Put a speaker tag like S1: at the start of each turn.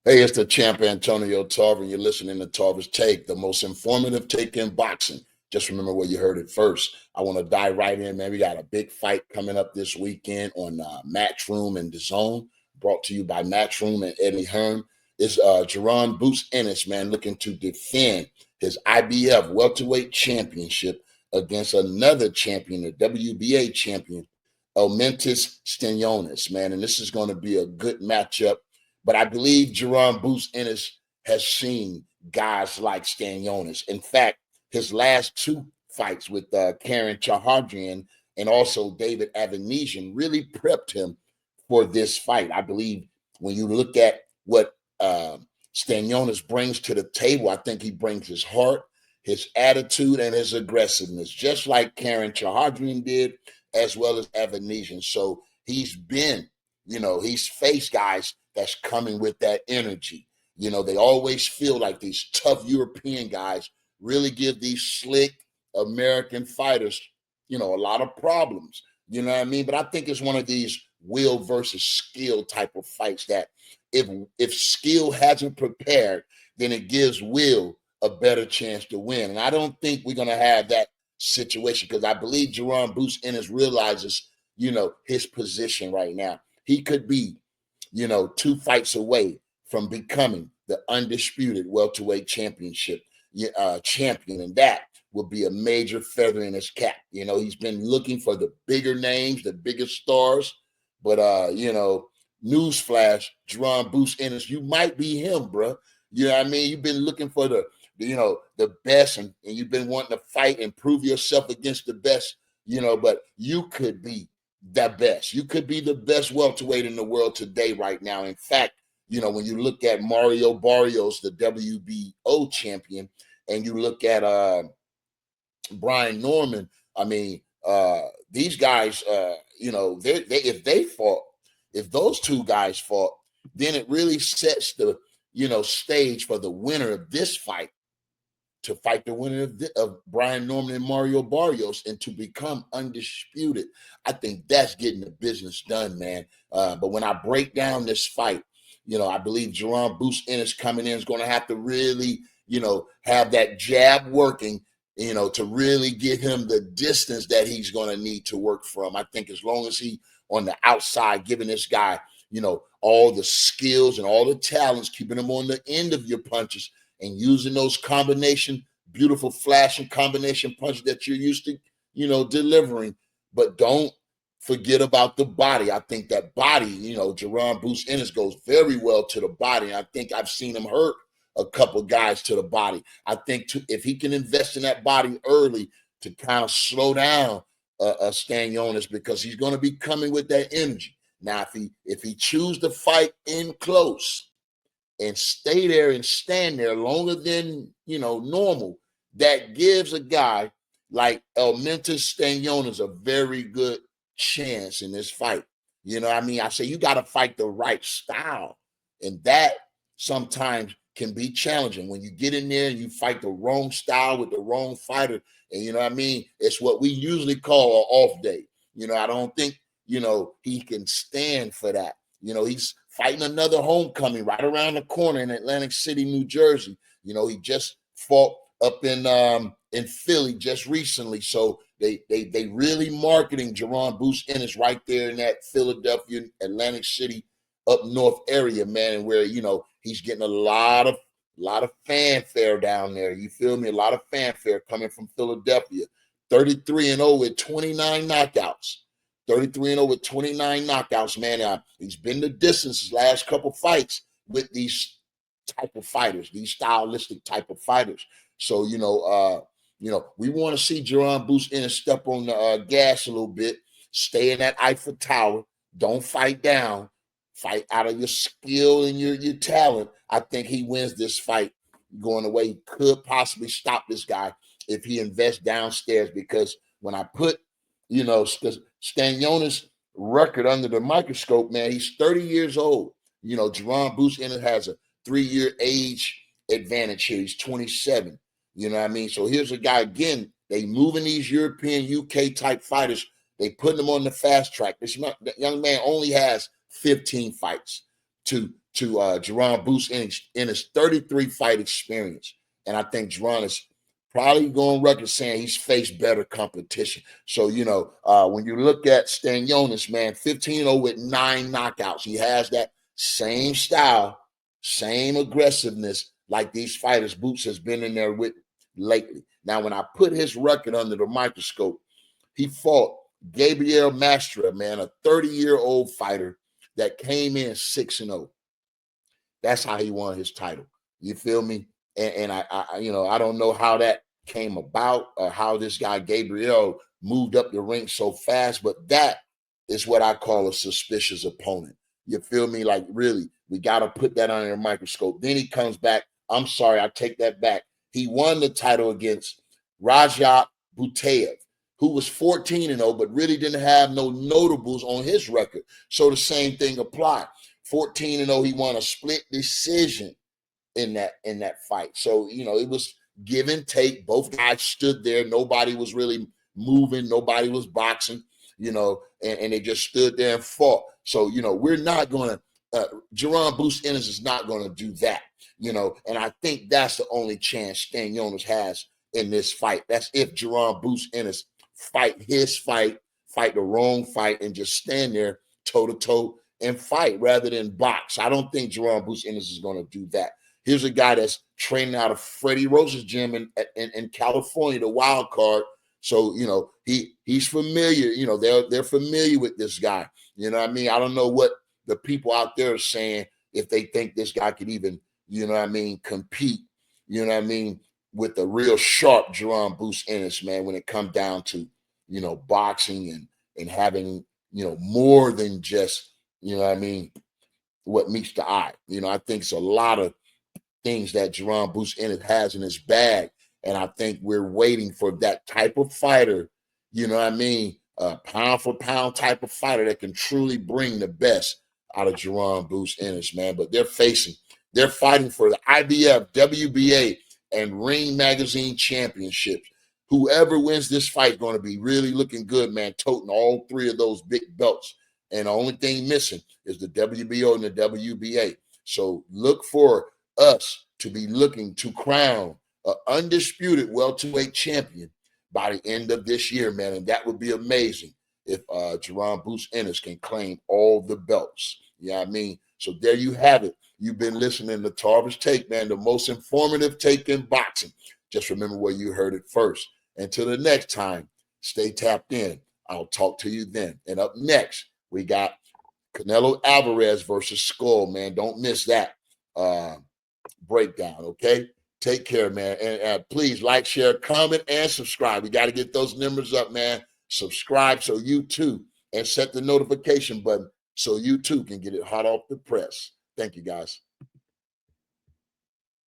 S1: Hey, it's the champ Antonio Tarver, and you're listening to Tarver's Take, the most informative take in boxing. Just remember where you heard it first. I want to dive right in, man. We got a big fight coming up this weekend on Matchroom and DAZN, brought to you by Matchroom and Eddie Hearn. It's Jaron Boots Ennis, man, looking to defend his IBF welterweight championship against another champion, the WBA champion, Elmantis Stanionis, man. And this is going to be a good matchup, but I believe Jaron Boots Ennis has seen guys like Stanionis. In fact, his last two fights with Karen Chahardrian and also David Avanesian really prepped him for this fight. I believe when you look at what Stanionis brings to the table, I think he brings his heart, his attitude, and his aggressiveness, just like Karen Chahardrian did, as well as Avanesian. So he's been, he's faced guys that's coming with that energy. They always feel like these tough European guys really give these slick American fighters, a lot of problems. You know what I mean? But I think it's one of these will versus skill type of fights that if skill hasn't prepared, then it gives will a better chance to win. And I don't think we're going to have that situation because I believe Jaron Boots Ennis realizes, his position right now. He could be, two fights away from becoming the undisputed welterweight championship champion, and that would be a major feather in his cap. He's been looking for the bigger names, the biggest stars, but newsflash, Jaron Boots Ennis, you might be him, bro. You know what I mean? You've been looking for the best, and you've been wanting to fight and prove yourself against the best, but you could be the best. You could be the best welterweight in the world today, right now. In fact, when you look at Mario Barrios, the WBO champion, and you look at Brian Norman, I mean, these guys, if those two guys fought, then it really sets the, stage for the winner of this fight to fight the winner of Brian Norman and Mario Barrios and to become undisputed. I think that's getting the business done, man. But when I break down this fight, I believe Jaron Boots Ennis coming in is going to have to really, have that jab working, to really give him the distance that he's going to need to work from. I think as long as he on the outside, giving this guy, all the skills and all the talents, keeping him on the end of your punches, and using those beautiful flashing combination punches that you're used to, delivering. But don't forget about the body. I think that body, Jaron Boots Ennis goes very well to the body. And I think I've seen him hurt a couple guys to the body. I think if he can invest in that body early to kind of slow down Stanionis, because he's going to be coming with that energy. Now, if he chooses to fight in close and stay there and stand there longer than, normal, that gives a guy like Elmantis Stanionis a very good chance in this fight. I say you got to fight the right style. And that sometimes can be challenging when you get in there and you fight the wrong style with the wrong fighter. And it's what we usually call an off day. I don't think, he can stand for that. He's fighting another homecoming right around the corner in Atlantic City, New Jersey. He just fought up in Philly just recently. So they really marketing Jaron Boots Ennis right there in that Philadelphia, Atlantic City, up north area, man, and where, he's getting a lot of fanfare down there. You feel me? A lot of fanfare coming from Philadelphia. 33-0 with 29 knockouts. 33-0 with 29 knockouts, man. He's been the distance his last couple fights with these type of fighters, these stylistic type of fighters. So, we want to see Jaron Boots Ennis step on the gas a little bit, stay in that Eiffel Tower, don't fight down, fight out of your skill and your talent. I think he wins this fight going away. He could possibly stop this guy if he invests downstairs, because when I put, Stanionis' record under the microscope, man, he's 30 years old. Jaron Boots Ennis has a 3-year age advantage here. He's 27. You know what I mean? So here's a guy, again, they moving these European, UK type fighters. They putting them on the fast track. This young man only has 15 fights. to Jaron Boots in his 33 fight experience. And I think Jaron is probably going record saying he's faced better competition. So, when you look at Stanionis, man, 15-0 with 9 knockouts. He has that same style, same aggressiveness like these fighters Boots has been in there with lately. Now, when I put his record under the microscope, he fought Gabriel Mastra, man, a 30-year-old fighter that came in 6-0. That's how he won his title. You feel me? And I don't know how that came about or how this guy Gabriel moved up the ranks so fast, but that is what I call a suspicious opponent. You feel me? Like, really, we got to put that under a microscope. Then he comes back. I'm sorry, I take that back. He won the title against Rajat Butayev, who was 14-0, but really didn't have no notables on his record. So the same thing applied. 14-0, he won a split decision in that fight. So, it was give and take. Both guys stood there. Nobody was really moving. Nobody was boxing, and they just stood there and fought. So, we're not going to, Jaron Boots Ennis is not going to do that, and I think that's the only chance Stanionis has in this fight. That's if Jaron Boots Ennis fight the wrong fight, and just stand there toe-to-toe and fight rather than box. I don't think Jaron Boots Ennis is going to do that. Here's a guy that's training out of Freddie Rose's gym in California, the wild card. So, he's familiar. They're familiar with this guy. You know what I mean? I don't know what the people out there are saying, if they think this guy could even, compete, with the real sharp Jaron Boots Ennis, man, when it comes down to, boxing and having, more than just, what meets the eye. I think it's a lot of things that Jaron Boots Ennis has in his bag. And I think we're waiting for that type of fighter, a pound for pound type of fighter that can truly bring the best out of Jaron Boots Ennis, man. But they're fighting for the IBF, WBA, and Ring Magazine championships. Whoever wins this fight is going to be really looking good, man, toting all 3 of those big belts. And the only thing missing is the WBO and the WBA. So look for us to be looking to crown an undisputed welterweight champion by the end of this year, man. And that would be amazing if Jaron Boots Ennis can claim all the belts. You know what I mean? So there you have it. You've been listening to Tarver's Take, man, the most informative take in boxing. Just remember where you heard it first. Until the next time, stay tapped in. I'll talk to you then. And up next, we got Canelo Alvarez versus Skull, man. Don't miss that breakdown, okay? Take care, man. And please like, share, comment, and subscribe. We got to get those numbers up, man. Subscribe so you too, and set the notification button so you too can get it hot off the press. Thank you, guys.